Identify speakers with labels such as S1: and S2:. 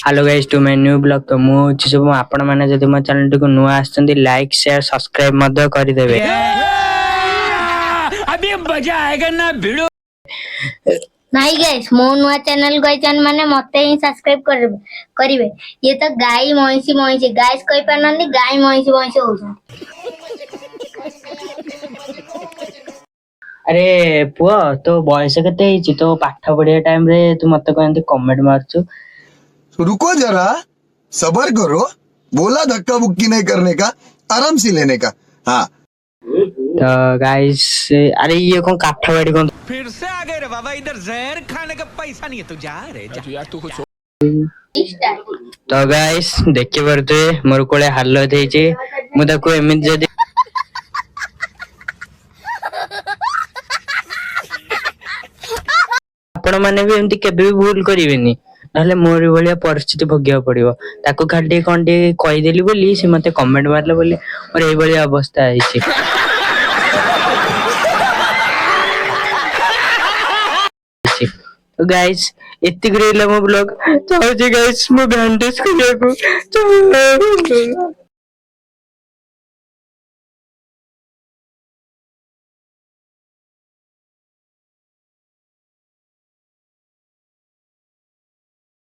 S1: Hello guys to my new blog. तो मु सब आपण माने जदि मो चैनल को नुआ आछंती लाइक शेयर सब्सक्राइब मध्य करि देबे।
S2: अभी मजा आएगा ना भिड़ो।
S3: नहीं गाइस मो नुआ चैनल गइचन माने मते ही सब्सक्राइब करिवे। ये तो गाय महिषी गाइस कहि पानंदी गाय महिषी होउछन।
S1: अरे पुआ तो बयस केते हिची तो पाठ पढ़िया टाइम रे तू मते कहंती कमेंट मारछु।
S4: रुको जरा सबर करो, बोला धक्का बुक्की नहीं करने का, आराम से लेने का। हाँ
S1: तो गाइस अरे ये कौन काठा बाड़ी कौन
S2: फिर से आ गए रे बाबा, इधर जहर खाने का पैसा नहीं है तो जा रे जा। यार तू कुछ
S1: तो गाइस देखि परते मोर कोले हाल देइचे मु ताको एमित जदि आपण माने भी एमती केबे भी भूल करिवेनी नहले मोर भलिया परिस्थिति भोगिया पड़िबो। ताको खाली कोन टे कहि देली बोली से मते कमेंट मारले बोली मोर एई भलिया अवस्था आइछि। तो गाइस एतिक रे मो ब्लॉग चाहूची गाइस मो बैंडेज करिया को।